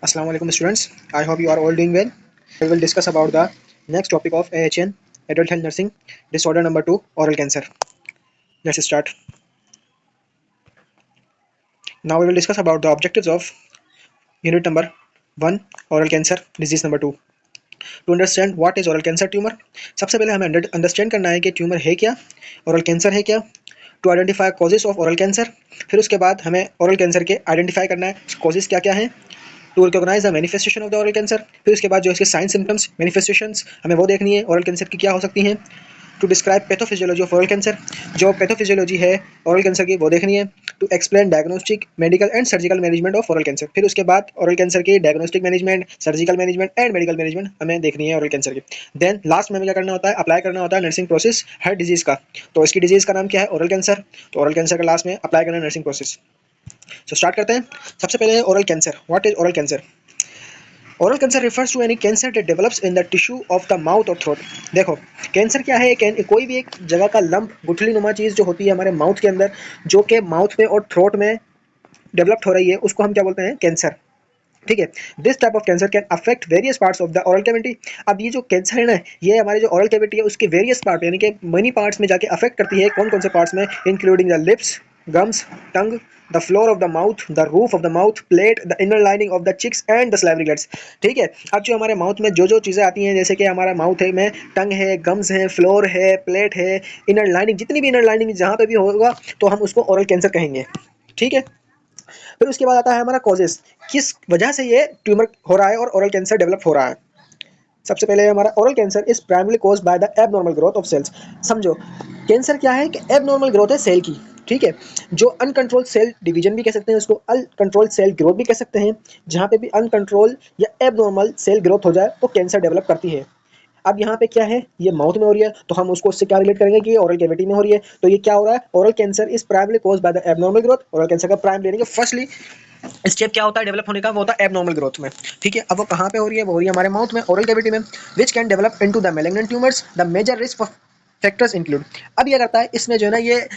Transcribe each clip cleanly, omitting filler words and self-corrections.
Assalamu alaikum students. I hope you are all doing well. We will discuss about the next topic of AHN, Adult Health Nursing, disorder number 2, oral cancer. Let's start. Now we will discuss about the objectives of unit number 1, oral cancer, disease number 2. To understand what is oral cancer tumor, सबसे पहले हमें understand करना है कि tumour है क्या, oral cancer है क्या, to identify causes of oral cancer, फिर उसके बाद हमें ओरल कैंसर के आइडेंटिफाई करना है कॉजेज क्या क्या हैं, to recognize the manifestation of the oral cancer, फिर उसके बाद जो इसके साइन सिम्टम्स मैनिफेस्टेशंस हमें वो देखनी है ओरल कैंसर की क्या हो सकती हैं, to describe pathophysiology of oral cancer, जो पैथोफिजियोलॉजी है ओरल कैंसर की वो देखनी है, to explain diagnostic medical and surgical management of oral cancer, फिर उसके बाद ओरल कैंसर की diagnostic management, surgical management and medical management हमें देखनी है ओरल कैंसर की। देन लास्ट में हमें क्या करना होता है, अप्लाई करना होता है नर्सिंग प्रोसेस हर डिजीज का। तो इसकी डिजीज का नाम क्या है, ओरल कैंसर। तो ओरल कैंसर का लास्ट में अप्लाई करना है नर्सिंग प्रोसेस। सो स्टार्ट करते हैं। सबसे पहले oral cancer, what is oral cancer. Oral cancer refers to any cancer that develops in the tissue of the mouth और थ्रोट। देखो कैंसर क्या है, कोई भी एक जगह का लंप गुठली नुमा चीज़ जो होती है हमारे माउथ के अंदर, जो कि माउथ में और थ्रोट में डेवलप्ड हो रही है, उसको हम क्या बोलते हैं, कैंसर। ठीक है। This type of cancer can affect various parts of the oral cavity. अब ये जो कैंसर है ना, ये हमारे जो ओरल कैविटी है उसके वेरियस पार्ट यानी कि मनी पार्ट्स में जाके अफेक्ट करती है। कौन कौन से पार्ट्स में, including the lips, gums, tongue, the floor of the mouth, the roof of the mouth, palate, the inner lining of the cheeks and the salivary glands. ठीक है। अब जो हमारे माउथ में जो जो चीज़ें आती हैं, जैसे कि हमारा माउथ है में टंग है, गम्स है, फ्लोर है, प्लेट है, इनर लाइनिंग, जितनी भी इनर लाइनिंग जहाँ पे भी होगा तो हम उसको ओरल कैंसर कहेंगे। ठीक है। फिर उसके बाद आता है हमारा कॉजेस, किस वजह से ये ट्यूमर हो रहा है और ओरल कैंसर डेवलप हो रहा है। सबसे पहले हमारा oral cancer is primary cause by the abnormal growth of cells. समझो कैंसर क्या है कि एबनॉर्मल ग्रोथ है सेल की। ठीक है। जो अनकंट्रोल सेल डिवीजन भी कह सकते हैं उसको, अनकंट्रोल सेल ग्रोथ भी कह सकते हैं। जहाँ पे भी अनकंट्रोल या एबनॉर्मल सेल ग्रोथ हो जाए तो कैंसर डेवलप करती है। अब यहाँ पे क्या है, ये माउथ में हो रही है तो हम उसको उससे क्या रिलेट करेंगे कि ये ओरल कैविटी में हो रही है। तो ये क्या हो रहा है, oral cancer is primary cause by the abnormal growth. Oral cancer का प्राइम लेंगे फर्स्टली स्टेप क्या होता है डेवलप होने का, वो होता है एबनॉर्मल ग्रोथ में। ठीक है। अब वो कहाँ पे हो रही है, वो हो रही है हमारे माउथ में, ओरल कैविटी में, which can develop into the malignant tumours. The major risk factors include. अब ये करता है इसमें जो है ना, ये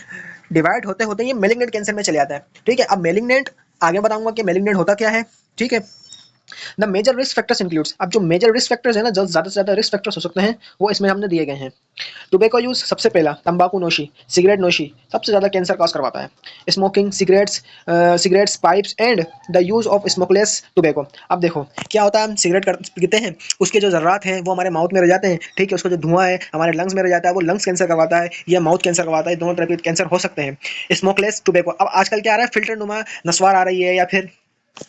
डिवाइड होते होते ये मैलिग्नेंट कैंसर में चले जाता है। ठीक है। अब मैलिग्नेंट आगे बताऊंगा कि मैलिग्नेंट होता क्या है। ठीक है। The major risk factors includes. अब जो मेजर रिस्क फैक्टर्स है ना, जो ज़्यादा से ज़्यादा रिस्क फैक्टर्स हो सकते हैं वो इसमें हमने दिए गए हैं। टोबैको यूज़ सबसे पहला, तंबाकू नोशी, सिगरेट नोशी सबसे ज़्यादा कैंसर कॉज करवाता है। Smoking, cigarettes, pipes and the use of smokeless tobacco. अब देखो क्या होता है, हम सिगरेट पीते हैं, उसके जो ज़र्रात हैं वो हमारे माउथ में रह जाते हैं। ठीक है। उसका जो धुआं है हमारे लंग्स में रह जाता है, वो लंग्स कैंसर करवाता है या माउथ कैंसर करवाता है, दोनों तरह के कैंसर हो सकते हैं। स्मोकलेस टोबैको, अब आजकल क्या आ रहा है, फिल्टर नुमा नस्वार आ रही है या फिर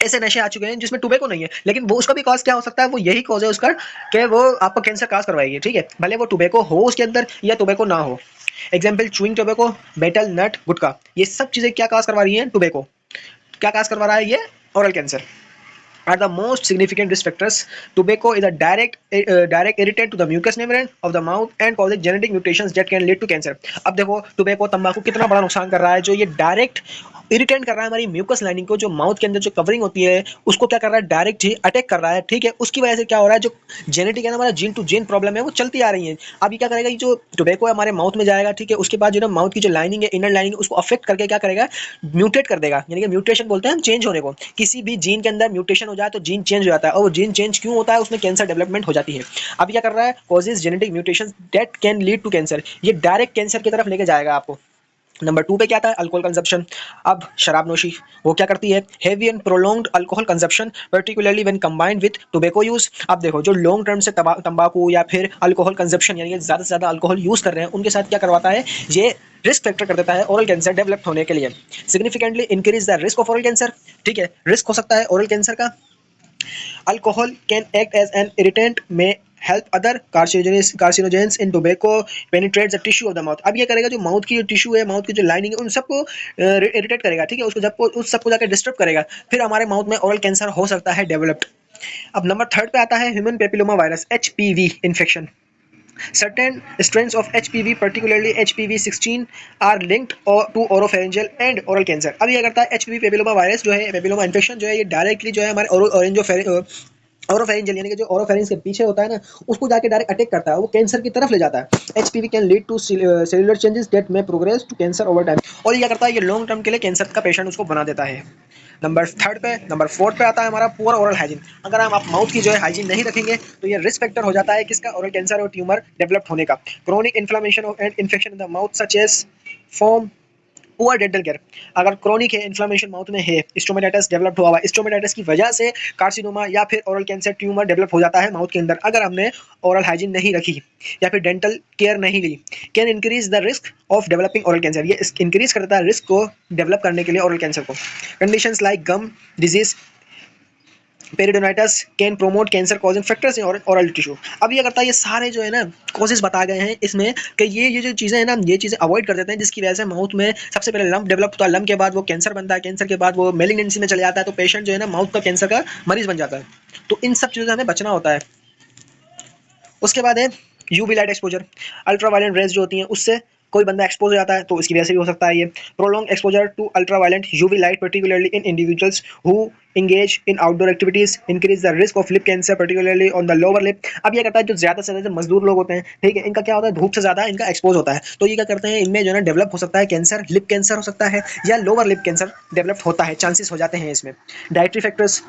ऐसे नशे आ चुके हैं जिसमें टोबैको नहीं है, लेकिन वो उसका भी कॉज क्या हो सकता है, वो यही कॉज है उसका कि वो आपको कैंसर कॉज करवाएगी। ठीक है। भले वो टोबैको हो उसके अंदर या टोबैको ना हो। एग्जाम्पल चुइंग टोबैको, बेटल, नट, गुटखा, ये सब चीजें क्या कॉज करवा रही हैं, टोबैको क्या कॉज करवा रहा है, ये oral cancer are the most significant risk factors. Tobacco is a direct irritant to the mucous membrane of the mouth and causes genetic mutations that can lead to cancer. अब देखो tobacco तंबाकू कितना बड़ा नुकसान कर रहा है, जो ये डायरेक्ट इरिटेंट कर रहा है हमारी म्यूकस लाइनिंग को, जो माउथ के अंदर जो कवरिंग होती है उसको क्या कर रहा है, डायरेक्ट ही अटैक कर रहा है। ठीक है। उसकी वजह से क्या हो रहा है, जो जेनेटिक है ना, हमारा जीन टू जीन प्रॉब्लम है वो चलती आ रही है। अब ये क्या करेगा, ये जो टोबैको है हमारे माउथ में जाएगा। ठीक है। उसके बाद जो ना माउथ की जो लाइनिंग है, इनर लाइनिंग, उसको अफेक्ट करके क्या करेगा, म्यूटेट कर देगा। यानी कि म्यूटेशन बोलते हैं हम चेंज होने को, किसी भी जीन के अंदर म्यूटेशन हो जाए तो जीन चेंज हो जाता है, और वो जीन चेंज क्यों होता है, उसमें कैंसर डेवलपमेंट हो जाती है। अब क्या कर रहा है, causes genetic mutation that can lead to cancer, ये डायरेक्ट कैंसर की तरफ लेके जाएगा आपको। नंबर 2 पे क्या आता है, अल्कोहल कंजप्शन। अब शराब नोशी वो क्या करती है, heavy and prolonged alcohol consumption particularly when combined with tobacco use. अब देखो जो लॉन्ग टर्म से तंबाकू या फिर अल्कोहल कंजप्शन यानी कि ज़्यादा से ज़्यादा अल्कोहल यूज़ कर रहे हैं, उनके साथ क्या करवाता है, ये रिस्क फैक्टर कर देता है ओरल कैंसर डेवलप होने के लिए। Significantly increase the risk of oral cancer. ठीक है। रिस्क हो सकता है ओरल कैंसर का। Alcohol can act as an irritant, may help other carcinogens in tobacco penetrates the tissue of the mouth। अब ये करेगा जो माउथ की टिश्यू है, माउथ की जो लाइनिंग है, उन सबको इरिटेट करेगा। ठीक है। उसको जब उस सबको जाकर डिस्टर्ब करेगा, फिर हमारे माउथ में ओरल कैंसर हो सकता है डेवलप्ड। अब नंबर 3 पे आता है human papilloma virus, HPV infection. Certain strains of HPV, particularly HPV 16, are linked to oropharyngeal and oral cancer। अब ये करता है एचपीवी पेपिलोमा वायरस जो है, पेपिलोमा इन्फेक्शन जो है, ये डायरेक्टली जो है हमारे ओरेंजो ओरोफेरिंजियल यानी कि जो ओरोफेरिंज के पीछे होता है ना, उसको जाके डायरेक्ट अटैक करता है, वो कैंसर की तरफ ले जाता है। HPV can lead to cellular changes that may progress to cancer over time. और ये क्या करता है, ये लॉन्ग टर्म के लिए कैंसर का पेशेंट उसको बना देता है। नंबर थर्ड पे, नंबर फोर्थ पे आता है हमारा पुअर ओरल हाइजीन। अगर हम आप माउथ की जो है हाइजीन नहीं रखेंगे तो ये रिस्क फैक्टर हो जाता है किसका, ओरल कैंसर और ट्यूमर डेवलप होने का। Chronic inflammation and infection in the mouth such as form poor dental care. अगर क्रोनिक है, इन्फ्लेमेशन माउथ में है, स्टोमेटाइटिस डेवलप हुआ हुआ, स्टोमेटाइटिस की वजह से कार्सिनोमा या फिर ओरल कैंसर ट्यूमर डेवलप हो जाता है माउथ के अंदर, अगर हमने ओरल हाइजीन नहीं रखी या फिर डेंटल केयर नहीं ली, can increase the risk of developing oral cancer. ये इंक्रीज करता है रिस्क को डेवलप करने के लिए ओरल कैंसर को। Conditions like gum disease, periodontitis can promote cancer causing factors in oral tissue. अब ये करता है, ये सारे जो है ना कॉजेज बता गए हैं इसमें कि ये जो चीज़ें हैं ना, ये चीज़ें अवॉइड कर देते हैं, जिसकी वजह से माउथ में सबसे पहले लंप डेवलप होता है, लंप के बाद वो कैंसर बनता है, कैंसर के बाद वो मेलिग्नेंसी में चले जाता है, तो पेशेंट जो है ना माउथ का कैंसर का मरीज बन जाता है। तो इन सब चीज़ों से हमें बचना होता है। उसके बाद है यूवी लाइट एक्सपोजर। अल्ट्रावायलेंट रेज जो होती हैं उससे कोई बंदा एक्सपोज हो जाता है तो इसकी वजह से भी हो सकता है ये। Prolong exposure to ultraviolet UV light particularly in individuals who engage in outdoor activities increase the risk of lip cancer particularly on the lower lip। अब ये करता है जो ज्यादा से ज्यादा मजदूर लोग होते हैं, ठीक है, इनका क्या होता है, धूप से ज्यादा इनका एक्सपोज होता है, तो ये क्या करते हैं, इनमें जो है ना डेवलप हो सकता है कैंसर, लिप कैंसर हो सकता है या लोअर लिप कैंसर डेवलप होता है, चांसेस हो जाते हैं इसमें। Dietary factors,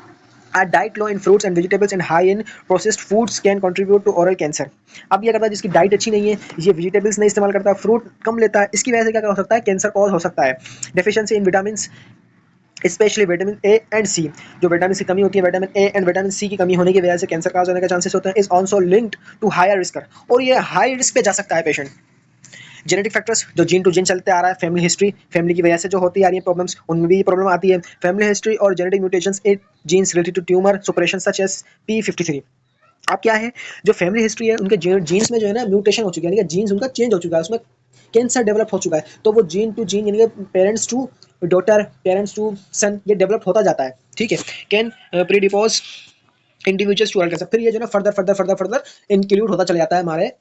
a diet low in fruits and vegetables and high in processed foods can contribute to oral cancer। अब ये करता है जिसकी डाइट अच्छी नहीं है, ये वेजिटेबल्स नहीं इस्तेमाल करता, फ्रूट कम लेता है, इसकी वजह से क्या हो सकता है, कैंसर कॉज हो सकता है। Deficiency in vitamin specially vitamin A and C, जो विटामिन की कमी होती है, vitamin A and vitamin C की कमी होने की वजह से कैंसर काज होने का चांसेस होता है, is also linked to higher risk, और ये हाई रिस्क पे जा सकता है पेशेंट। जेनेटिक फैक्टर्स, जो जीन टू जीन चलते आ रहा है, फैमिली हिस्ट्री, फैमिली की वजह से जो होती आ रही है प्रॉब्लम्स, उनमें भी ये प्रॉब्लम आती है। फैमिली हिस्ट्री और genetic mutations in genes related to tumour suppression such as P53। अब क्या है, जो फैमिली हिस्ट्री है उनके जीन्स में जो है ना म्यूटेशन हो चुकी है, यानी कि जीन्स उनका चेंज हो चुका है, उसमें कैंसर डेवलप हो चुका है, तो वो जीन टू जीन यानी कि parents to daughter, parents to son, ये डेवलप होता जाता है, ठीक है। Can predispose individuals to all cancer, फिर ये जो है ना further further further further include होता चला जाता है हमारे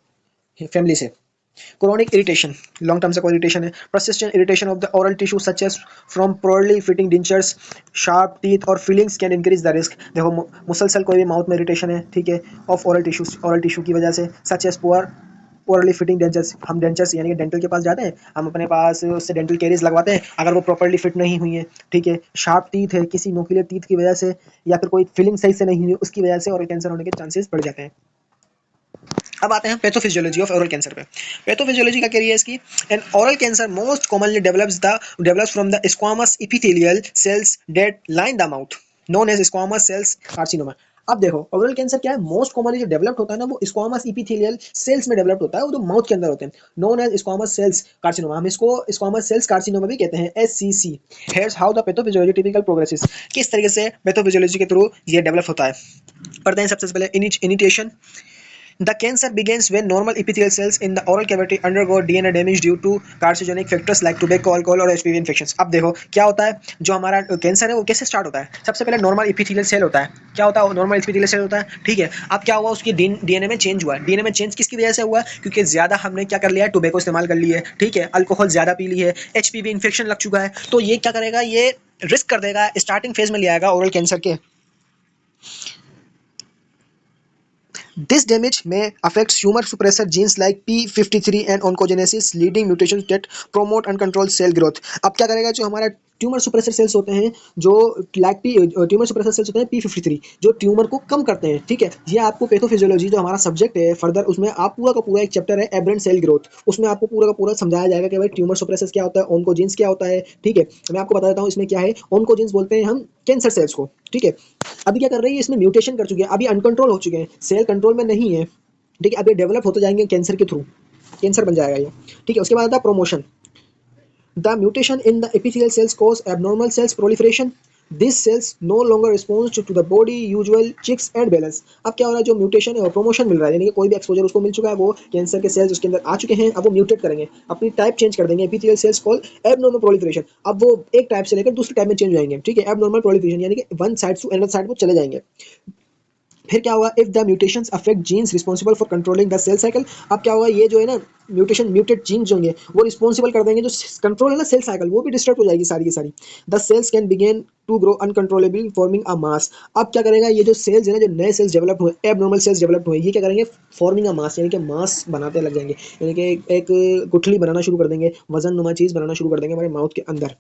फैमिली से। क्रोनिक इरिटेशन, लॉन्ग टर्म से कोई इरिटेशन है, persistent irritation of the oral tissue such as from poorly fitting dentures, sharp teeth और fillings can increase the risk। देखो मुसलसल कोई भी माउथ में इरिटेशन है, ठीक है, ऑफ ओरल टिश्यू की वजह से, such as poorly fitting dentures, हम डेंचर्स यानी कि डेंटल के पास जाते हैं, हम अपने पास उससे डेंटल कैरीज लगवाते हैं, अगर वो प्रॉपर्ली फिट नहीं हुई है, ठीक है, शार्प टीथ है, किसी नुकीले टीथ की वजह से या फिर कोई फिलिंग सही से नहीं हुई, उसकी वजह से ओरल कैंसर होने के चांसेस बढ़ जाते हैं। अब आते हैं पैथोफिजियोलॉजी ऑफ ओरल कैंसर पे। पैथोफिजियोलॉजी का क्या है इसकी, an oral cancer most commonly develops from the squamous epithelial cells that line the mouth known as squamous cells carcinoma. अब देखो ओरल कैंसर क्या है, मोस्ट कॉमनली जो डेवलप्ड होता है ना वो स्क्वामस एपिथेलियल सेल्स में डेवलप्ड होता है, वो जो माउथ के अंदर होते हैं, known as squamous cells carcinoma, हम इसको स्क्वामस सेल्स कार्सिनोमा भी कहते हैं, SCC। Here's how the pathophysiology typical progresses, किस तरीके से पैथोफिजियोलॉजी के थ्रू ये डेवलप होता है, पढ़ते हैं। सबसे पहले initiation, the cancer begins when normal epithelial cells in the oral cavity undergo DNA damage due to carcinogenic factors like tobacco, alcohol और HPV infections। अब देखो क्या होता है, जो हमारा कैंसर है वो कैसे स्टार्ट होता है, सबसे पहले नॉर्मल एपिथेलियल सेल होता है, क्या होता है, नॉर्मल एपिथेलियल सेल होता है, ठीक है। अब क्या हुआ, उसकी DNA में चेंज हुआ, DNA में चेंज किसकी वजह से हुआ, क्योंकि ज्यादा हमने क्या कर लिया है, टोबैको इस्तेमाल कर ली है, ठीक है, अल्कोहल ज्यादा पी ली है, HPV इन्फेक्शन लग चुका है, तो ये क्या करेगा, ये रिस्क कर देगा, स्टार्टिंग फेज में ले आएगा ओरल कैंसर के। This damage may affect tumor suppressor genes like P53 and oncogenesis leading mutations that promote uncontrolled cell growth। अब क्या करेगा, जो हमारा ट्यूमर सुप्रेसर सेल्स होते हैं, जो ट्यूमर सुप्रेसर सेल्स होते हैं P53, जो ट्यूमर को कम करते हैं, ठीक है, ये आपको पैथोफिजियोलॉजी जो हमारा सब्जेक्ट है फर्दर, उसमें आप पूरा का पूरा एक चैप्टर है एबरेंट सेल ग्रोथ, उसमें आपको पूरा का पूरा समझाया जाएगा कि भाई ट्यूमर सुप्रेसर्स क्या होता है, ऑन्कोजीन्स क्या होता है, ठीक है। मैं आपको बता देता हूँ इसमें क्या है, ऑन्कोजीन्स बोलते हैं हम कैंसर सेल्स को, ठीक है। अभी क्या कर रही है, इसमें म्यूटेशन कर चुके हैं, अभी अनकंट्रोल हो चुके हैं, सेल कंट्रोल में नहीं है, ठीक है, अभी डेवलप होते जाएंगे कैंसर के थ्रू, कैंसर बन जाएगा ये, ठीक है। उसके बाद आता है promotion, the mutation in the epithelial cells cause abnormal cells proliferation, this cells no longer response to the body usual checks and balance. अब क्या हो रहा है, जो म्यूटेशन है और प्रोमोशन मिल रहा है, यानी कि कोई भी एक्सपोजर उसको मिल चुका है, वो कैंसर के सेल्स उसके अंदर आ चुके हैं, अब वो म्यूटेट करेंगे, अपनी टाइप चेंज कर देंगे, epithelial cells call abnormal proliferation, अब वो एक टाइप से लेकर दूसरे टाइप में चेंज हो जाएंगे, ठीक है, एबनॉर्मल प्रोलिफरेशन यानी कि one side to another side वो चले जाएंगे। फिर क्या हुआ, if the mutations affect genes responsible for controlling the cell cycle. अब क्या होगा, ये जो है ना म्यूटेड जीन्स जो होंगे वो रिस्पॉन्सिबल कर देंगे, जो कंट्रोल है ना सेल साइकिल, वो भी डिस्टर्ब हो जाएगी सारी की सारी। The cells can begin to grow uncontrollably forming a mass. अब क्या करेगा, ये जो सेल्स है ना, जो नए सेल्स डेवलप हुए, एबनॉर्मल सेल्स डेवलप हुए, ये क्या करेंगे, फॉर्मिंग अ मास, यानी कि मास बनाते लग जाएंगे, यानी कि एक गुठली बनाना शुरू कर देंगे, वजन नुमा चीज बनाना शुरू कर देंगे हमारे माउथ के अंदर।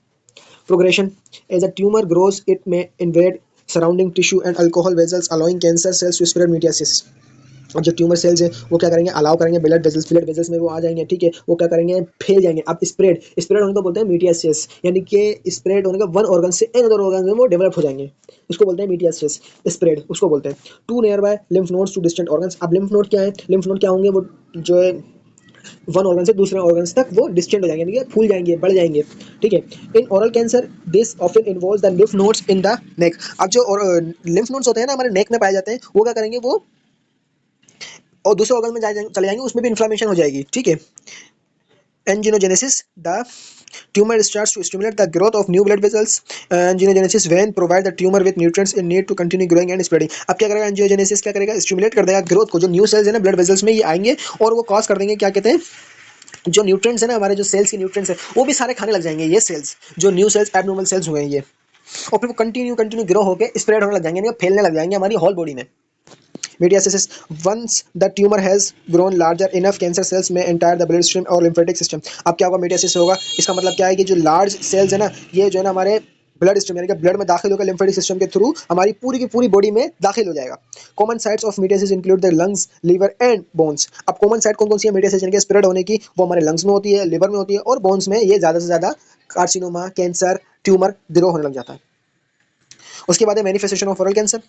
Progression: as a tumor grows, it may invade surrounding tissue and alcohol vessels, allowing cancer cells to spread metastasis. अब जो ट्यूमर सेल्स है वो क्या करेंगे, अलाउ करेंगे ब्लड वेजल्स में वो आ जाएंगे, ठीक है, वो क्या करेंगे, फैल जाएंगे। अब स्प्रेड स्प्रेड होने को बोलते हैं मीडियासिस, यानी कि स्प्रेड होने का वन ऑर्गन से अनदर ऑर्गन में वो डेवलप हो जाएंगे, उसको बोलते हैं मीडियासिस, स्प्रेड उसको बोलते हैं। To nearby lymph nodes to distant organs. अब लिम्फ नोड क्या है, लिम्फ नोड क्या होंगे, वो जो है वन ऑर्गन से दूसरे ऑर्गन तक वो डिस्टेंट हो जाएंगे, यानी कि फूल जाएंगे, बढ़ जाएंगे, ठीक है। In oral cancer this often involves the lymph nodes in the नेक। अब जो लिम्फ नोड्स होते हैं ना हमारे नेक में पाए जाते हैं, वो क्या करेंगे, वो और दूसरे ऑर्गन में चले जाएंगे, उसमें भी इन्फ्लामेशन हो जाएगी, ठीक है। Angiogenesis: the tumor starts to stimulate the growth of new blood vessels. Angiogenesis when provide the tumor with nutrients it need to continue growing and spreading. अब क्या करेगा एंजियोजेनेसिस, क्या करेगा, स्टिमुलेट कर देगा ग्रोथ को, जो न्यू सेल्स है ना ब्लड वेसल्स में ये आएंगे और वो कॉज कर देंगे, क्या कहते हैं, जो न्यूट्रिएंट्स है ना हमारे जो सेल्स के न्यूट्रिएंट्स है वो भी सारे खाने लग जाएंगे ये सेल्स, जो न्यू सेल्स एबनॉर्मल सेल्स हुए हैं ये, और फिर वो कंटिन्यू ग्रो होकर स्प्रेड होने लग जाएंगे, यानी फैलने लग जाएंगे हमारी होल बॉडी में। Metastasis: once the tumor has grown larger enough, cancer cells may enter the bloodstream or lymphatic system. अब क्या होगा, मेटासिस होगा, इसका मतलब क्या है कि जो लार्ज सेल्स है ना, ये जो है ना हमारे ब्लड स्ट्रीम यानी कि ब्लड में दाखिल होकर लिम्फेटिक सिस्टम के थ्रू हमारी पूरी की पूरी बॉडी में दाखिल हो जाएगा। Common sites of metastasis include the lungs, liver and bones. अब कॉमन साइट कौन कौन सी है मेटासिस यानी कि स्प्रेड होने की, वो हमारे लंग्स में होती है, लिवर में होती है और बोन्स में ये ज़्यादा से ज़्यादा कार्सिनोमा, कैंसर, ट्यूमर ग्रो होने लग जाता है। उसके बाद है manifestation of oral cancer.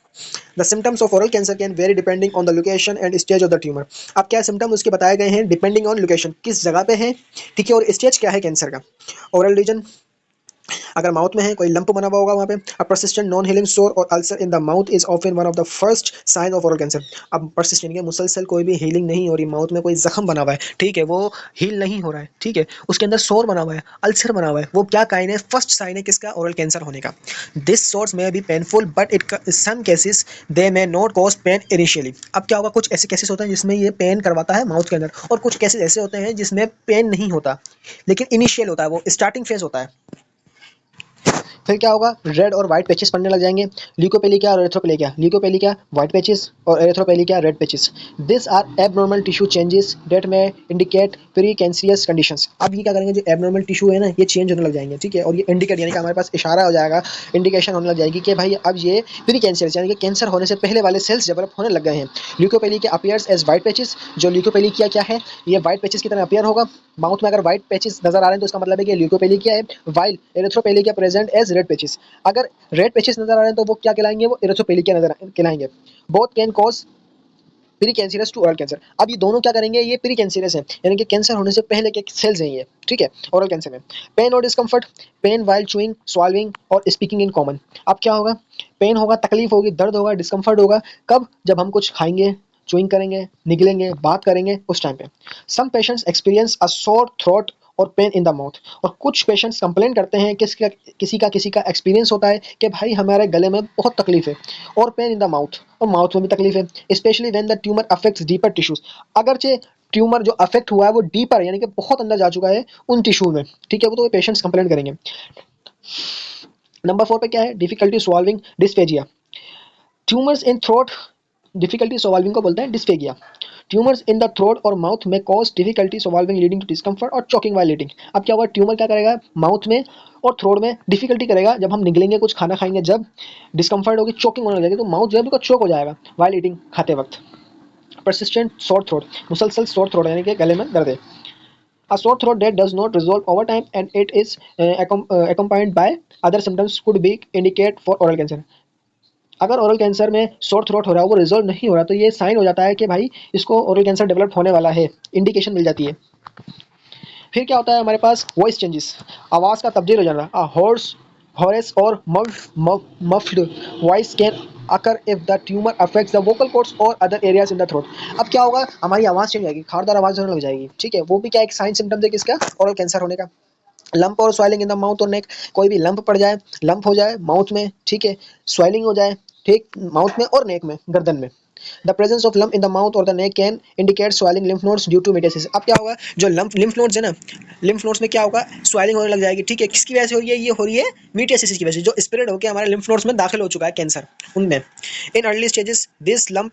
The symptoms of oral cancer can very depending on the location and stage of the tumour. अब क्या सिम्टम उसके बताए गए हैं, डिपेंडिंग ऑन लोकेशन, किस जगह पे है, ठीक है, और स्टेज क्या है कैंसर का। ओरल रीजन: अगर माउथ में है, कोई लंप बना हुआ होगा वहाँ पे। अ परसिस्टेंट नॉन हीलिंग सोर और ulcer in the mouth is often one of the first sign of oral cancer. अब परसिस्टेंट के मुसलसल कोई भी हीलिंग नहीं हो रही, माउथ में कोई जख्म बना हुआ है, ठीक है, वो हील नहीं हो रहा है, ठीक है, उसके अंदर सोर बना हुआ है, अल्सर बना हुआ है, वो क्या काइन है, फर्स्ट साइन है किसका, ओरल कैंसर होने का। This sores may be painful but it some cases they may not cause pain initially. अब क्या होगा, कुछ ऐसे केसेस होते हैं जिसमें ये पेन करवाता है माउथ के अंदर, और कुछ केसेस ऐसे होते हैं जिसमें पेन नहीं होता लेकिन इनिशियल होता है, वो स्टार्टिंग फेज होता है। फिर क्या होगा, रेड और व्हाइट पैचेस पड़ने लग जाएंगे। ल्यूकोपेलिया और एरिथ्रोपेलिया, ल्यूकोपेलिया व्हाइट पैचेस और erythroplakia red patches. This are abnormal tissue changes that may indicate precancerous conditions. अब ये क्या करेंगे, जो एबनॉर्मल टिश्यू है ना ये चेंज होने लग जाएंगे, ठीक है, और ये इंडिकेट यानी कि हमारे पास इशारा हो जाएगा, इंडिकेशन होने लग जाएगी कि भाई अब ये प्री कैंसरियस यानी कि कैंसर होने से पहले वाले सेल्स डेवलप होने लग गए हैं। ल्यूकोपेलिया अपीयर्स एज व्हाइट पैचेस। जो ल्यूकोपेलिया क्या है, ये व्हाइट पैचेस की तरह अपीयर होगा माउथ में। अगर व्हाइट पैचेस नजर आ रहे हैं तो इसका मतलब है कि ल्यूकोपेलिया है, while erythroplakia present as red patches. अगर रेड पैचेस नजर आ रहे हैं तो वो क्या कहलाएंगे, वो एरिथ्रोपेलिया नजर कहलाएंगे। Both can cause precancerous to oral cancer. अब ये दोनों क्या करेंगे, ये प्री कैंसरस है यानी कि कैंसर होने से पहले के सेल्स हैं ये, ठीक है, ओरल कैंसर में। पेन और डिस्कम्फर्ट: पेन वाइल चूइंग, स्वॉल्विंग और स्पीकिंग इन कॉमन। अब क्या होगा, पेन होगा, तकलीफ होगी, दर्द होगा, डिस्कम्फर्ट होगा, कब, जब हम कुछ खाएंगे, चूइंग करेंगे, निगलेंगे, बात करेंगे, उस टाइम पे। सम पेशेंट्स एक्सपीरियंस अ सोर थ्रोट और पेन इन द माउथ। और कुछ पेशेंट्स कंप्लेन करते हैं कि किसी का एक्सपीरियंस होता है कि भाई हमारे गले में बहुत तकलीफ है, और पेन इन द माउथ, और माउथ में भी तकलीफ है, specially when the tumour affects deeper tissues. अगरचे ट्यूमर जो अफेक्ट हुआ है वो डीपर यानी कि बहुत अंदर जा चुका है उन टिश्यू में, ठीक है, वो तो पेशेंट्स कंप्लेन करेंगे। नंबर 4 पे क्या है, difficulty swallowing dysphagia. Tumours in throat, difficulty swallowing को बोलते हैं dysphagia. Tumours in the throat और माउथ में cause difficulty swallowing leading to discomfort और चॉकिंग वाइल ईटिंग। अब क्या हुआ, ट्यूमर क्या करेगा, माउथ में और थ्रोट में डिफिकल्टी करेगा जब हम निगलेंगे, कुछ खाना खाएंगे, जब डिस्कम्फर्ट होगी, चोकिंग होने लगेगी, तो माउथ जो है बिल्कुल चोक हो जाएगा वाइल ईटिंग, खाते वक्त। परसिस्टेंट सोर थ्रोट, मुसलसल सोर थ्रोट यानी कि गले में दर्द है। A sore throat that does not resolve over time and it is accompanied by other symptoms could be indicate for oral cancer. अगर ओरल कैंसर में सोर थ्रोट हो रहा है, वो रिजोल्व नहीं हो रहा, तो ये साइन हो जाता है कि भाई इसको ओरल कैंसर डेवलप होने वाला है, इंडिकेशन मिल जाती है। फिर क्या होता है हमारे पास, वॉइस चेंजेस, आवाज़ का तब्दील हो जाना। हॉर्स हॉरेस और muffled voice can occur if the tumour affects the vocal cords और other areas in the throat. अब क्या होगा, हमारी आवाज़ चेंज हो जाएगी, खारदार आवाज़ होने लग जाएगी, ठीक है, वो भी क्या एक साइन सिम्टम्स है किसका, ओरल कैंसर होने का। लंप और स्वेलिंग इन द माउथ और नेक, कोई भी लंप पड़ जाए, लंप हो जाए माउथ में, ठीक है, स्वेलिंग हो जाए, ठीक, माउथ में और नेक में, गर्दन में। The presence of lump in the mouth और the neck can indicate swelling lymph nodes due to metastasis. अब क्या होगा, जो लंप लिम्फ नोड्स है ना, लिम्फ नोड्स में क्या होगा, स्वेलिंग होने लग जाएगी, ठीक है, किसकी वजह से हो रही है, ये हो रही है मेटासिस की वजह से, जो स्प्रेड होकर हमारे लिम्फ नोड्स में दाखिल हो चुका है कैंसर उनमें। इन अर्ली स्टेजेस दिस लंप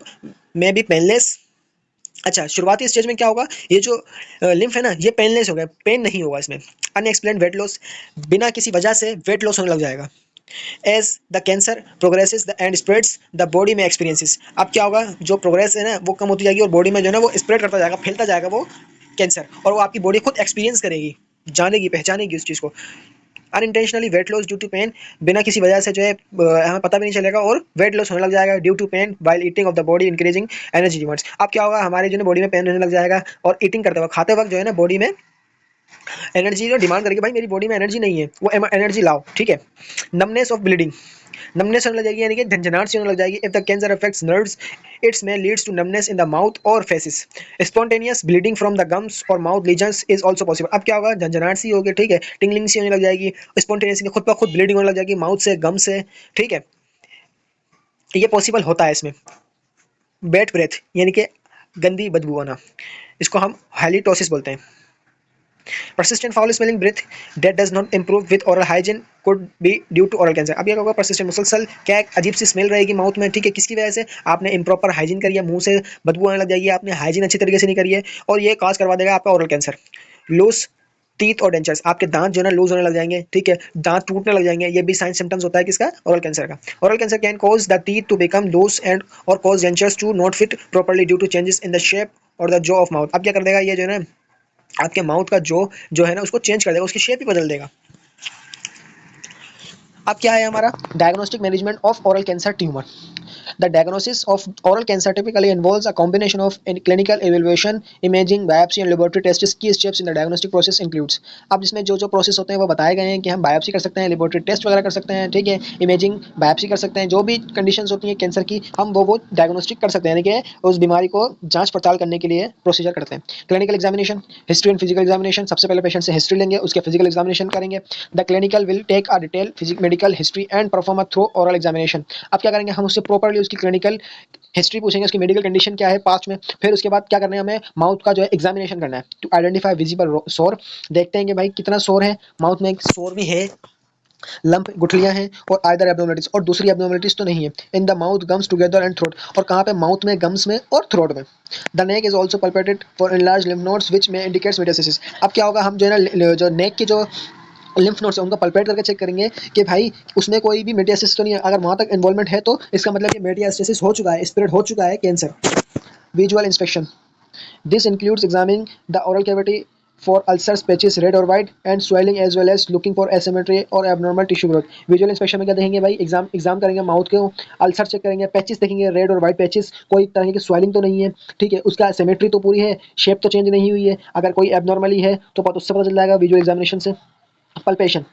में बी पेनलेस अच्छा, शुरुआती स्टेज में क्या होगा, ये जो लिम्फ है ना, ये पेनलेस हो गया, पेन नहीं होगा इसमें। अनएक्सप्लेन्ड वेट लॉस, बिना किसी वजह से वेट लॉस होने लग जाएगा। As the cancer progresses the end spreads the body में एक्सपीरियंसेस, अब क्या होगा, जो प्रोग्रेस है ना वो कम होती जाएगी और बॉडी में जो है ना वो स्प्रेड करता जाएगा, फैलता जाएगा वो कैंसर, और वो आपकी बॉडी खुद एक्सपीरियंस करेगी, जानेगी, पहचानेगी उस चीज़ को। Unintentionally weight loss due to pain, बिना किसी वजह से जो है हमें पता भी नहीं चलेगा और वेट लॉस होने लग जाएगा due to pain while eating of the body increasing energy demands. अब क्या होगा, हमारे जो है बॉडी में पेन रहने लग जाएगा और ईटिंग करते वक्त, खाते वक्त जो है ना बॉडी में एनर्जी जो डिमांड करेगी, भाई मेरी बॉडी में एनर्जी नहीं है, वो एनर्जी लाओ, ठीक है। नमनेस ऑफ ब्लीडिंग, नमनेस होने लग जाएगी, यानी कि झंझनाहट सी होने लग जाएगी। If the cancer affects nerves it's may leads to numbness in the mouth और faces. Spontaneous bleeding from the gums और mouth lesions is also possible. अब क्या होगा, झंझनाहट सी होगी, ठीक है, टिंगलिंग सी होने लग जाएगी, स्पॉन्टेनियसली खुद ब खुद ब्लीडिंग होने लग जाएगी माउथ से, गम से, ठीक है। ये पॉसिबल होता है इसमें। बैड ब्रेथ, यानी कि गंदी बदबू आना, इसको हम हैलिटोसिस बोलते हैं। persistent foul smelling breath that does not improve with oral hygiene could be due to oral cancer। अब ये होगा persistent, मुसलसल क्या एक अजीब सी स्मेल रहेगी माउथ में, ठीक है, किसकी वजह से, आपने इम्प्रॉपर हाइजीन करी है, मुंह से बदबू आने लग जाएगी, आपने हाइजीन अच्छी तरीके से नहीं करी है, और ये काज करवा देगा आपका ओरल कैंसर। लूज टीथ और डेंचर्स, आपके दांत जो है ना लूज होने लग जाएंगे, ठीक है, दांत टूटने लग जाएंगे, ये भी साइन सिम्टम्स होता है किसका, ओरल कैंसर का। Oral cancer can cause the teeth to become loose and और cause dentures to not fit properly due to changes in the shape और द जॉ ऑफ माउथ। अब क्या कर देगा ये जो है ना, आपके माउथ का जो है ना उसको चेंज कर देगा, उसकी शेप ही बदल देगा। अब क्या है हमारा diagnostic management of oral cancer tumour. The diagnosis of oral cancer typically involves a combination of clinical evaluation, imaging, biopsy and laboratory test. Key steps in the diagnostic process includes. अब जिसमें जो जो प्रोसेस होते हैं वो बताए गए हैं कि हम बायोप्सी कर सकते हैं, लेबोरेटरी टेस्ट वगैरह कर सकते हैं, ठीक है, इमेजिंग, बायोप्सी कर सकते हैं, जो भी कंडीशंस होती हैं कैंसर की हम वो डायग्नोस्टिक कर सकते हैं, यानी कि उस बीमारी को जांच पड़ताल करने के लिए प्रोसीजर करते हैं। Clinical examination, history and physical examination, सबसे पहले पेशेंट से हिस्ट्री लेंगे, उसके फिजिकल एग्जामिनेशन करेंगे। The clinical will take a detail medical history and perform a thorough oral examination. अब क्या करेंगे, हम उससे प्रॉपर्ली उसकी क्लिनिकल हिस्ट्री पूछेंगे, उसकी मेडिकल कंडीशन क्या है पास्ट में, फिर उसके बाद क्या करना है, हमें माउथ का जो है एग्जामिनेशन करना है टू आइडेंटिफाई विजिबल सोर। देखते हैं कि भाई कितना सोर है, माउथ में एक सोर भी है, लंप गुठलियां हैं, और आइदर एब्नॉर्मलिटीज और दूसरी एब्नॉर्मलिटीज तो नहीं है। In the mouth, gums together and throat, और कहाँ पे, माउथ में, गम्स में और थ्रोट में। The neck is also palpated for enlarge lymph nodes which may indicates metastasis. अब क्या होगा, हम जो है ना जो नेक की जो लिम्फ नोड्स है उनको पल्पेट करके चेक करेंगे कि भाई उसमें कोई भी मेटास्टेसिस तो नहीं है। अगर वहाँ तक इन्वॉल्वमेंट है तो इसका मतलब ये मेटास्टेसिस हो चुका है, स्प्रेड हो चुका है cancer. Visual inspection, this includes examining the oral cavity for ulcers, patches, red or white, and swelling as well as looking for asymmetry or abnormal tissue growth। Visual inspection में क्या देखेंगे भाई, एग्जाम करेंगे mouth के, ulcer check करेंगे, patches देखेंगे, red और white patches, कोई तरह की स्वेलिंग तो नहीं है, ठीक है, उसका सिमेट्री तो पूरी है, शेप तो चेंज नहीं हुई है, अगर कोई एबनॉर्मली है तो उससे पता चल जाएगा विजुअल एग्जामिनेशन से। पल्पेशन,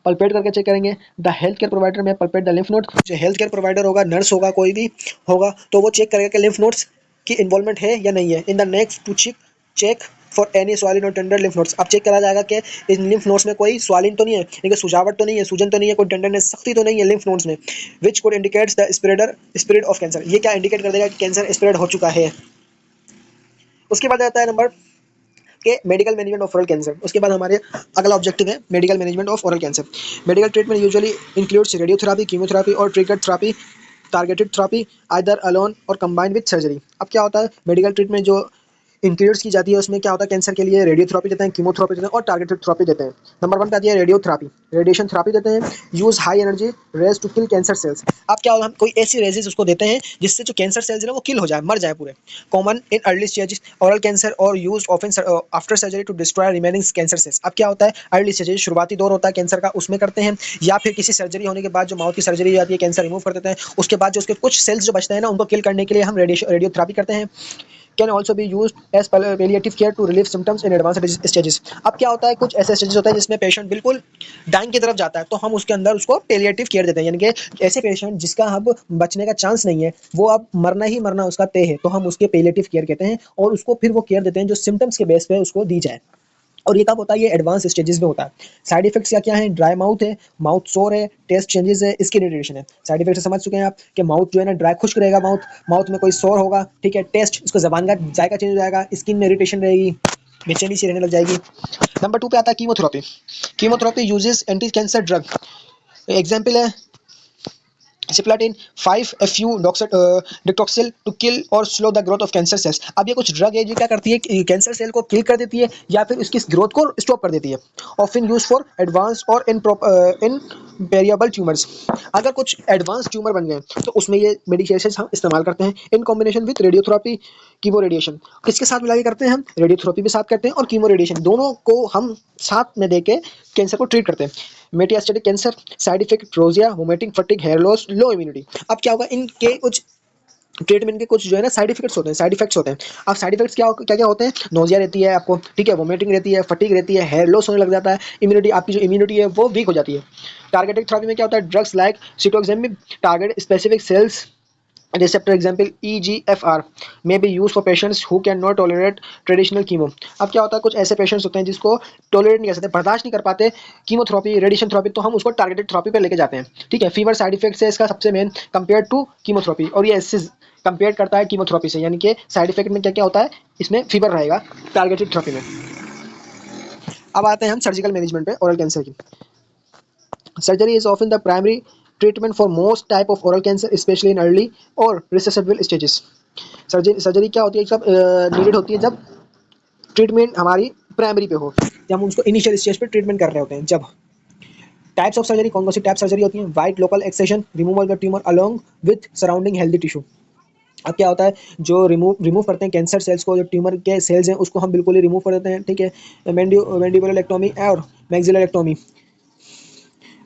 पल्पेट करके चेक करेंगे। द हेल्थ केयर प्रोवाइडर में पल्पेट द लिम्फ नोड, जो हेल्थ केयर प्रोवाइडर होगा, नर्स होगा, कोई भी होगा, तो वो चेक करेगा कि लिम्फ नोड्स की इन्वॉल्वमेंट है या नहीं है। In the next to check for any swollen और टेंडर लिम्फ नोड्स। अब चेक करा जाएगा कि इन लिम्फ नोड्स में कोई स्वालिन तो नहीं है, यानी कि सुजावट तो नहीं है, सूजन तो नहीं है, कोई टेंडरनेस, सख्ती तो नहीं है लिम्फ नोड्स में, विच code indicates the spread of cancer. ये क्या इंडिकेट कर देगा कि कैंसर स्प्रेड हो चुका है। उसके बाद आता है नंबर के medical management of oral cancer. उसके बाद हमारे अगला ऑब्जेक्टिव है medical management of oral cancer. Medical treatment usually includes radiotherapy, chemotherapy और triggered therapy, targeted therapy, either alone और कंबाइंड विद सर्जरी। अब क्या होता है, मेडिकल ट्रीटमेंट जो इंक्लूड्स की जाती है उसमें क्या होता है, कैंसर के लिए रेडियोथेरेपी देते हैं, कीमोथेरेपी देते हैं और टारगेटेड थेरेपी देते हैं। नंबर 1 पे आती है रेडियोथेरेपी, रेडिएशन थेरेपी देते हैं। Use high energy rays to kill cancer cells. अब क्या होगा, हम कोई ऐसी रेजेस उसको देते हैं जिससे जो कैंसर सेल्स है ना वो किल हो जाए, मर जाए पूरे। Common in early stages oral cancer और use often after surgery to destroy remaining cancer cells. अब क्या होता है, अर्ली स्टेजेस, शुरुआती दौर होता है कैंसर का, उसमें करते हैं, या फिर किसी सर्जरी होने के बाद जो माउथ की सर्जरी हो जाती है, कैंसर रिमूव कर देते हैं, उसके बाद जो उसके कुछ सेल्स जो बचते हैं ना उनको किल करने के लिए हम रेडियोथेरेपी करते हैं। Can also be use as palliative care to relieve symptoms in advance stages. अब क्या होता है, कुछ ऐसे स्टेजेस होता है जिसमें पेशेंट बिल्कुल डाइंग की तरफ जाता है, तो हम उसके अंदर उसको पेलिएटिव केयर देते हैं, यानी कि ऐसे पेशेंट जिसका अब बचने का चांस नहीं है, वो अब मरना ही मरना उसका तय है, तो हम उसके पेलिएटिव केयर कहते हैं, और उसको फिर वो केयर देते हैं जो सिम्टम्स के बेस पे उसको दी जाए। और ये कब होता है, ये एडवांस स्टेजेस में होता है। साइड इफेक्ट्स क्या क्या है, ड्राई माउथ है, माउथ सोर है, टेस्ट चेंजेस है, स्किन इरिटेशन है। साइड इफेक्ट समझ चुके हैं आप कि माउथ जो है ना ड्राई खुश्क रहेगा, माउथ माउथ में कोई सोर होगा, ठीक है, टेस्ट उसको जबान का जायका चेंज हो जाएगा, स्किन में इरिटेशन रहेगी, बेचैनी सी रहने लग जाएगी। नंबर 2 पे आता है chemotherapy. Chemotherapy uses anti cancer drug. Example है सिप्लाटिन 5-FU डिटॉक्सिल टू किल और slow the growth of cancer cells. अब ये कुछ ड्रग है जो क्या करती है कि कैंसर सेल को किल कर देती है या फिर उसकी ग्रोथ को स्टॉप कर देती है। ऑफन यूज फॉर एडवांस और इन वेरिएबल ट्यूमर्स। अगर कुछ एडवांस ट्यूमर बन गए तो उसमें ये मेडिकेशन हम इस्तेमाल करते हैं in combination with radiotherapy chemo radiation. किसके साथ मिला के करते हैं हम? रेडियोथेरेपी भी साथ करते हैं और कीमो रेडिएशन दोनों को हम साथ में देके कैंसर को ट्रीट करते हैं। Metastatic cancer, side effect nausea, vomiting, fatigue, hair loss, low immunity. अब क्या होगा, इनके कुछ ट्रीटमेंट के कुछ जो है ना साइड इफेक्ट्स होते हैं, साइड इफेक्ट्स होते हैं। अब साइड इफेक्ट्स क्या क्या होते हैं? नोजिया रहती है आपको, ठीक है, वोमिटिंग रहती है, फटीग रहती है, हेयर लॉस होने लग जाता है, इम्यूनिटी, आपकी जो इम्यूनिटी है वो वीक हो जाती है। टारगेटेड थेरेपी में क्या होता है? Drugs like cetuximab target specific cells receptor example EGFR may be used for patients who cannot tolerate traditional chemo। अब क्या होता है, कुछ ऐसे पेशेंट्स होते हैं जिसको टॉलरेट नहीं कर सकते, बर्दाश्त नहीं कर पाते कीमोथेरेपी, रेडिएशन थेरेपी, तो हम उसको टारगेटेड थेरेपी पे लेके जाते हैं, ठीक है। फीवर साइड इफेक्ट है इसका सबसे मेन कंपेयर टू कीमोथेरेपी, और ये इससे कंपेयर करता है कीमोथेरेपी से, यानी कि साइड इफेक्ट में क्या क्या होता है, इसमें फीवर रहेगा टारगेटेड थेरेपी में। अब आते हैं हम सर्जिकल मैनेजमेंट पे ओरल कैंसर की। Surgery is often the primary treatment for most type of oral cancer, especially in early or recessive stages। Surgery क्या होती है, सब नीडेड होती है जब ट्रीटमेंट हमारी प्राइमरी पे हो, जब हम उसको इनिशियल स्टेज पे ट्रीटमेंट कर रहे होते हैं। जब टाइप्स ऑफ सर्जरी, कौन कौन सी टाइप सर्जरी होती है? Wide local excision, removal of tumour along with surrounding healthy tissue. अब क्या होता है, जो रिमूव करते हैं कैंसर सेल्स को, जो ट्यूमर के सेल्स हैं उसको हम बिल्कुल ही रिमूव कर देते हैं, ठीक है। मैंडिबुलर और मैक्सिलर।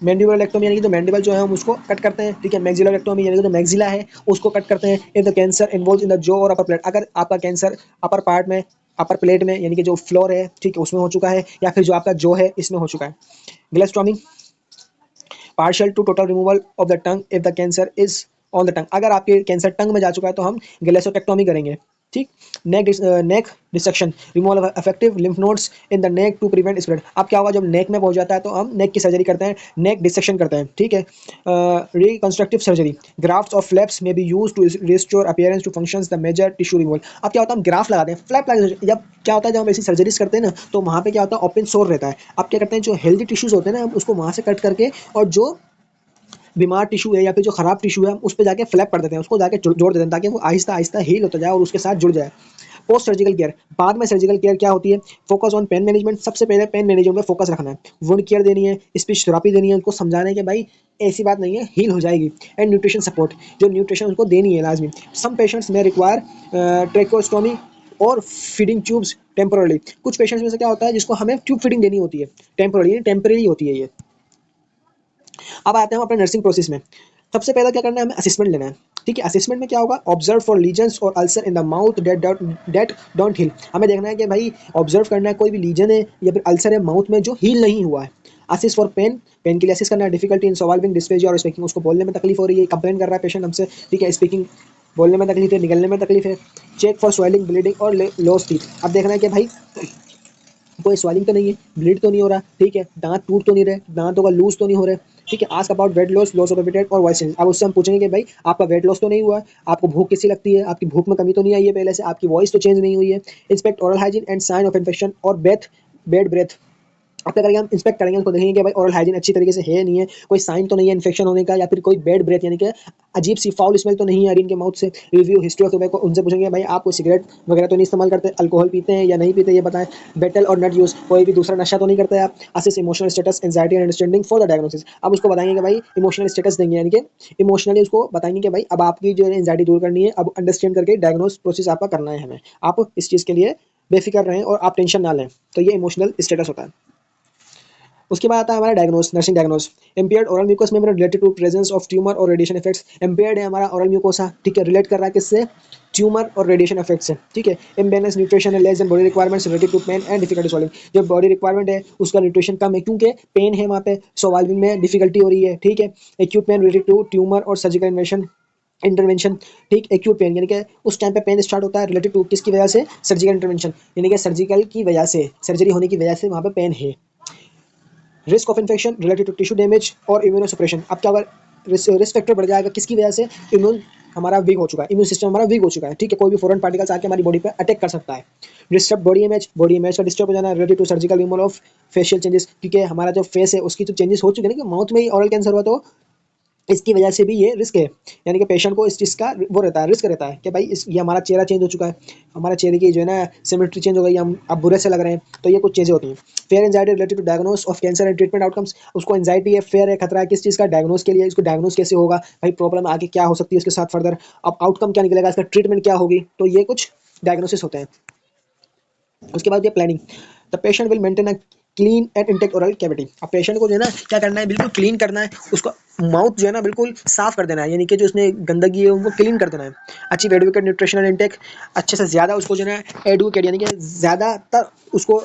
मैंडिबुलर एक्टोमी यानी कि जो मैंडिबल जो है हम उसको कट करते हैं, ठीक है। मैक्सिलर एक्टोमी यानी कि जो मैक्सिला है उसको कट करते हैं। If the cancer involve in the jaw और अपर प्लेट, अगर आपका कैंसर अपर पार्ट में, अपर प्लेट में, यानी कि जो फ्लोर है, ठीक है, उसमें हो चुका है, या फिर जो आपका जॉ है इसमें हो चुका है। Glossectomy partial to total removal of the tongue if the cancer is on the tongue, अगर आपके कैंसर टंग में जा चुका है तो हम ग्लेसोटेक्टोमी करेंगे, ठीक। Neck dissection, removal of affective lymph nodes in the neck to prevent spread. अब क्या होगा, जब नेक में पहुंच जाता है तो हम नेक की सर्जरी करते हैं, नेक डिसेक्शन करते हैं, ठीक है। Reconstructive surgery, graft of flaps may be use to restore appearance to functions the major tissue removal. अब क्या होता है, हम ग्राफ्ट लगाते हैं, फ्लैप लगा, जब क्या होता है, जब हम ऐसी सर्जरीज करते हैं ना तो वहाँ पे क्या होता है, ओपन सोर रहता है। अब क्या करते हैं, जो हेल्दी टिश्यूज होते हैं ना, हम उसको वहाँ से कट करके, और जो बीमार टिश्यू है या फिर जो खराब टिश्यू है हम उस पर जाके फ्लैप कर देते हैं, उसको जाके जोड़ देते हैं, ताकि वो आहिस्ता आहिस्ता हील होता जाए और उसके साथ जुड़ जाए। पोस्ट सर्जिकल केयर, बाद में सर्जिकल केयर क्या होती है? फोकस ऑन पेन मैनेजमेंट, सबसे पहले पेन मैनेजमेंट में फोकस रखना है, वुंड केयर देनी है, स्पीच थेरेपी देनी है, उनको समझाना है कि भाई ऐसी बात नहीं है, हील हो जाएगी। एंड न्यूट्रिशन सपोर्ट, जो न्यूट्रिशन उनको देनी है लाजमी। सम पेशेंट्स में रिक्वायर ट्रेकोस्टोमी और फीडिंग ट्यूब्स टेम्पोरली, कुछ पेशेंट्स में से क्या होता है जिसको हमें ट्यूब फीडिंग देनी होती है, टेम्पररी होती है ये। अब आते हैं हम अपने नर्सिंग प्रोसेस में। सबसे पहले क्या करना है, हमें असेसमेंट लेना है, ठीक है। असेसमेंट में क्या होगा, ऑब्जर्व फॉर लीजन्स और ulcer in the mouth that don't heal. हमें देखना है कि भाई ऑब्जर्व करना है, कोई भी लीजन है या फिर अल्सर है माउथ में जो हील नहीं हुआ है। असिस फॉर पेन, पेन के लिए असिस करना है। डिफिकल्टी इन सॉल्विंग डिस्पेजिया और स्पीकिंग, उसको बोलने में तकलीफ हो रही है, कंप्लेन कर रहा है पेशेंट हमसे, ठीक है, स्पीकिंग बोलने में तकलीफ है, निकलने में तकलीफ है। चेक फॉर स्वेलिंग, ब्लीडिंग और लॉस टीथ। अब देखना है कि भाई कोई स्वेलिंग तो नहीं है, ब्लीड तो नहीं हो रहा, ठीक है, दांत टूट तो नहीं रहे, दांतों का लूज तो नहीं हो रहे, ठीक है। Ask about weight loss, loss of appetite और वॉइस चेंज। अब उससे हम पूछेंगे कि भाई आपका वेट लॉस तो नहीं हुआ है, आपको भूख किसी लगती है, आपकी भूख में कमी तो नहीं आई है पहले से, आपकी वॉइस तो चेंज नहीं हुई है। Inspect oral hygiene and sign of infection और बैड ब्रेथ। अब क्या करेंगे, हम इंस्पेक्ट करेंगे, उसको देखेंगे कि भाई ओरल हाइजीन अच्छी तरीके से है नहीं है, कोई साइन तो नहीं है इन्फेक्शन होने का, या फिर कोई बैड ब्रेथ यानी कि अजीब सी फाउल स्मेल तो नहीं है इनके माउथ से। रिव्यू हिस्ट्री ऑफ टोबैको, उनसे पूछेंगे भाई आप कोई सिगरेट वगैरह तो नहीं इस्तेमाल करते, अल्कोहल पीते हैं या नहीं पीते ये बताएं। बेटल और नट यूज, कोई भी दूसरा नशा तो नहीं करते आप। Assess emotional status, anxiety and understanding for the diagnosis. अब उसको बताएंगे कि भाई इमोशनल स्टेटस देंगे, यानी कि इमोशनली उसको बताएंगे कि भाई अब आपकी जो है एंजाइटी दूर करनी है, अब अंडरस्टैंड करके डायग्नोस प्रोसेस आपका करना है हमें, आप इस चीज़ के लिए बेफिक्र रहें और आप टेंशन ना लें। तो ये इमोशनल स्टेटस होता है। उसके बाद आता है हमारा diagnose, nursing diagnose. Impaired oral mucous memory related to presence of tumour और रेडिएशन इफेक्ट्स। इम्पेयर्ड है हमारा ओरल म्यूकोसा, ठीक है, रिलेट कर रहा है किससे? ट्यूमर और रेडिएशन इफेक्ट से, ठीक है। इम्बैलेंस न्यूट्रिशन है, less than body requirements related to pain and difficulty swallowing. जो बॉडी रिक्वायरमेंट है उसका न्यूट्रिशन कम है क्योंकि पेन है वहाँ पे, सॉल्विंग में डिफिकल्टी हो रही है, ठीक है। Acute pain related to tumour और सर्जिकल इंटरवेंशन, ठीक। एक्यूट पेन यानी कि उस टाइम पे पेन स्टार्ट होता है रिलेटेड टू किसकी वजह से? सर्जिकल इंटरवेंशन, यानी कि सर्जिकल की वजह से, सर्जरी होने की वजह से वहाँ पे पेन है। Risk of infection related to tissue damage और इम्यूनो सप्रेशन। अब क्या होगा, रिस्क फैक्टर बढ़ जाएगा किसकी वजह से? इम्यून हमारा वीक हो चुका है, इम्यून सिस्टम हमारा वीक हो चुका है, ठीक है। कोई भी फॉरेन पार्टिकल्स आके हमारी बॉडी पे अटैक कर सकता है। डिस्टर्ब बॉडी इमेज का डिस्टर्ब हो जाना related to surgical removal of facial changes, क्योंकि हमारा जो फेस है उसकी तो चेंजेस हो चुके हैं ना, कि माउथ में ही ऑरल कैंसर हुआ तो इसकी वजह से भी ये रिस्क है, यानी कि पेशेंट को इस चीज़ का वो रहता है, रिस्क रहता है कि भाई इस ये हमारा चेहरा चेंज हो चुका है, हमारा चेहरे की जो है ना सिमेट्री चेंज हो गई, हम अब बुरे से लग रहे हैं, तो ये कुछ चीज़ें होती हैं। Fear anxiety related to diagnose of cancer and treatment outcomes, उसको एंजाइटी है, फेयर है, खतरा है किस चीज़ का, डायग्नोस के लिए, इसको डायग्नोस कैसे होगा, भाई प्रॉब्लम आगे क्या हो सकती है इसके साथ फर्दर, अब आउटकम क्या निकलेगा, इसका ट्रीटमेंट क्या होगी, तो ये कुछ डायग्नोसिस होते हैं। उसके बाद ये planning, the patient will maintain a clean and intact oral cavity, अब पेशेंट को जो है ना क्या करना है, बिल्कुल क्लीन करना है, उसको माउथ जो है ना बिल्कुल साफ कर देना है, यानी कि जो उसमें गंदगी है उनको क्लीन कर देना है। अचीव एडवोकेट न्यूट्रिशनल इंटेक, अच्छे से ज़्यादा उसको जो है ना एडवोकेट यानी कि ज़्यादातर उसको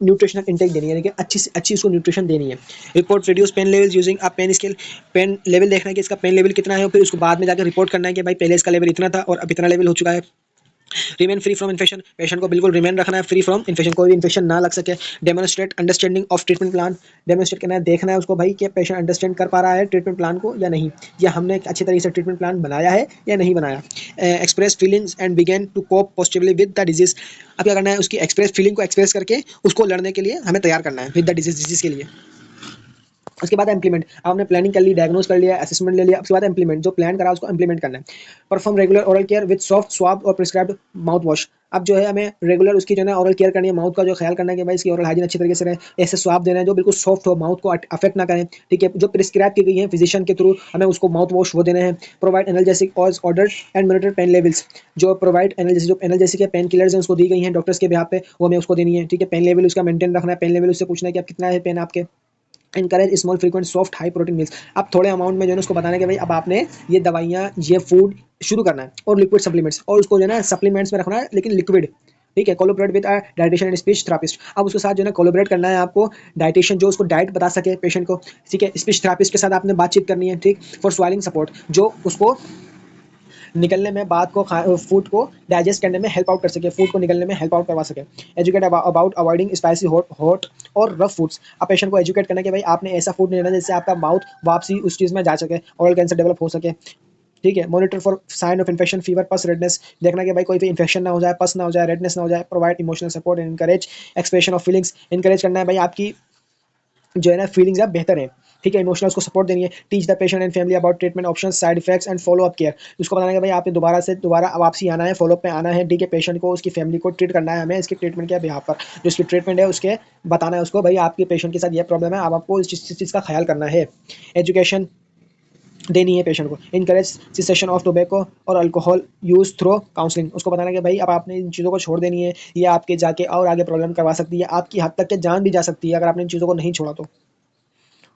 न्यूट्रिशनल इंटेक देनी है, यानी कि अच्छी से अच्छी उसको न्यूट्रिशन देनी है। Report reduce pain levels using a pain scale, pain level देखना है कि इसका पेन लेवल कितना है, और फिर उसको बाद में जाकर रिपोर्ट करना है कि भाई पहले इसका लेवल इतना था और अब इतना लेवल हो चुका है। Remain free from infection, patient को बिल्कुल रिमेन रखना है फ्री फ्रॉम इन्फेक्शन, कोई भी इन्फेक्शन ना लग सके। Demonstrate understanding of treatment plan, demonstrate करना है, देखना है उसको भाई कि पेशेंट अंडरस्टैंड कर पा रहा है ट्रीटमेंट प्लान को या नहीं, या हमने एक अच्छी तरीके से ट्रीटमेंट प्लान बनाया है या नहीं बनाया। Express feelings and begin to cope positively with the disease, अब क्या करना है, उसकी एक्सप्रेस फीलिंग को एक्सप्रेस करके उसको लड़ने के लिए हमें तैयार करना है विद द डिजीज के लिए। उसके बाद इम्प्लीमेंट, अब हमने प्लानिंग कर ली, डायग्नोस कर लिया, असेसमेंट ले लिया, उसके बाद इम्प्लीमेंट, जो प्लान करा उसको इम्प्लीमेंट करना है। Perform regular oral care with soft swab और प्रिस्क्राइब्ड माउथ वॉश, अब जो है हमें रेगुलर उसकी जो है ना ओरल केयर करनी है, माउथ का जो ख्याल करना है कि भाई इसकी ओरल हाइजीन अच्छी तरीके से रहे, ऐसे स्वाब देना है जो बिल्कुल सॉफ्ट हो, माउथ को अफेक्ट ना करें, ठीक है, जो प्रिस्क्राइब की गई है फिजिशियन के थ्रू हमें उसको माउथ वॉश वो देने हैं। Provide analgesic order and monitor pain levels, जो प्रोवाइड एनाल्जेसिक, जो एनाल्जेसिक के पेन किलर्स हैं उसको दी गई हैं डॉक्टर्स के बिहाफ पे, वो हमें उसको देनी है, ठीक है। पेन लेवल उसका मेंटेन रखना है, पेन लेवल उससे पूछना है कि अब कितना है पेन आपके। Encourage small frequent soft high protein meals, अब थोड़े अमाउंट में जो है उसको बताना है कि भाई अब आपने ये दवाइयाँ ये फूड शुरू करना है, और लिक्विड सप्लीमेंट्स, और उसको जो है ना सप्लीमेंट्स में रखना है लेकिन लिक्विड, ठीक है। Collaborate with dietitian and speech therapist, अब उसके साथ जो है ना कोलोबरेट करना है आपको, डाइटिशियन जो उसको डाइट बता सके पेशेंट को, ठीक है। स्पीच थेरापिस्ट के साथ आपने बातचीत करनी है, ठीक। फॉर स्वालिंग सपोर्ट, जो उसको निकलने में बात को फूड को डाइजेस्ट करने में हेल्प आउट कर सके, फूड को निकलने में हेल्प आउट करवा सके। Educate about avoiding spicy hot hot और रफ फूड्स, अब पेशेंट को एजुकेट करना कि भाई आपने ऐसा फूड नहीं लेना जिससे आपका माउथ वापसी उस चीज़ में जा सके, ऑरल कैंसर डेवलप हो सके, ठीक है। Monitor for sign of infection, fever, pus, redness, देखना कि भाई कोई भी इन्फेक्शन ना हो जाए, पस ना हो जाए, रेडनेस ना हो जाए। Provide emotional support and encourage expression of feelings, encourage करना है भाई आपकी जो है ना फीलिंग्स आप बेहतर है, ठीक है। इमोशनल उसको सपोर्ट देनी है। Teach the patient and family about treatment option, side effects and follow up care, उसको बताना है कि भाई आपने दोबारा से दोबारा वापसी आना है, फॉलो अप पे आना है, ठीक है। पेशेंट को उसकी फैमिली को ट्रीट करना है, हमें इसके ट्रीटमेंट के बिहाफ पर जो उसकी ट्रीटमेंट है उसके बताना है उसको, भाई आपके पेशेंट के साथ ये प्रॉब्लम है, अब आपको इस चीज़ का ख्याल करना है। एजुकेशन देनी है पेशेंट को। इनकरेज सिसेशन ऑफ टोबैको और अल्कोहल यूज थ्रो काउंसलिंग, उसको बताना कि भाई अब आपने इन चीज़ों को छोड़ देनी है, ये आपके जाके और आगे प्रॉब्लम करवा सकती है, आपकी हद तक के जान भी जा सकती है अगर आपने इन चीज़ों को नहीं छोड़ा तो।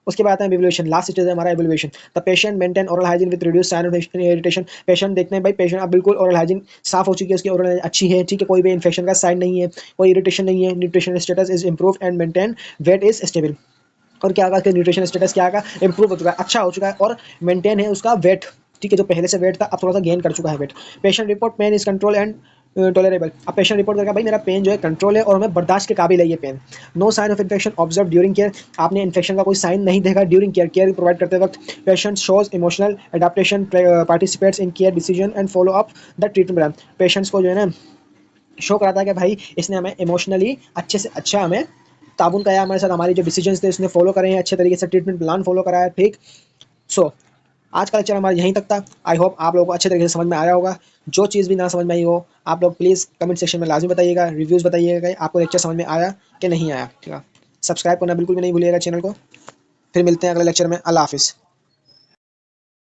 उसके बाद आता है एवोल्यूशन, लास्ट स्टेज है हमारा evaluation. The patient maintain oral hygiene with reduce sign of irritation, patient देखते हैं भाई पेशेंट अब बिल्कुल ओरल हाइजीन साफ हो चुकी है, उसकी ओरल हाइजीन अच्छी है, ठीक है, कोई भी इन्फेक्शन का साइन नहीं है, कोई इरिटेशन नहीं है, nutrition status is improve and maintain, weight is stable, और क्या होगा कि न्यूट्रिशन स्टेटस क्या होगा, इंप्रूव हो चुका है, अच्छा हो चुका है, और मेंटेन है उसका वेट, ठीक है, जो पहले से वेट था अब थोड़ा सा गेन कर चुका है weight. Patient report pain is control and tolerable, अब पेशेंट रिपोर्ट करेगा भाई मेरा पेन जो है कंट्रोल है और मैं बर्दाश्त के काबिल है ये pain. No sign of infection observe during care, आपने इन्फेक्शन का कोई साइन नहीं देखा ड्यूरिंग केयर, केयर प्रोवाइड करते वक्त। Patient shows emotional adaptation, participates in care decision and follow up the treatment plan, patients को जो है ना शो कराता है कि भाई इसने हमें इमोशनली अच्छे से अच्छा हमें ताबुन कराया, हमारे साथ हमारी जो डिसीजंस थे उसने फॉलो करे हैं, अच्छे तरीके से ट्रीटमेंट प्लान फॉलो करा है, ठीक। सो आज का लेक्चर हमारा यहीं तक था। आई होप आप लोगों को अच्छे तरीके से समझ में आया होगा। जो चीज़ भी ना समझ में आई हो आप लोग प्लीज़ कमेंट सेक्शन में लाजमी बताइएगा, रिव्यूज़ बताइएगा कि आपको लेक्चर समझ में आया कि नहीं आया, ठीक है। सब्सक्राइब करना बिल्कुल भी नहीं भूलिएगा चैनल को। फिर मिलते हैं अगले लेक्चर में। अल्लाह हाफिज़।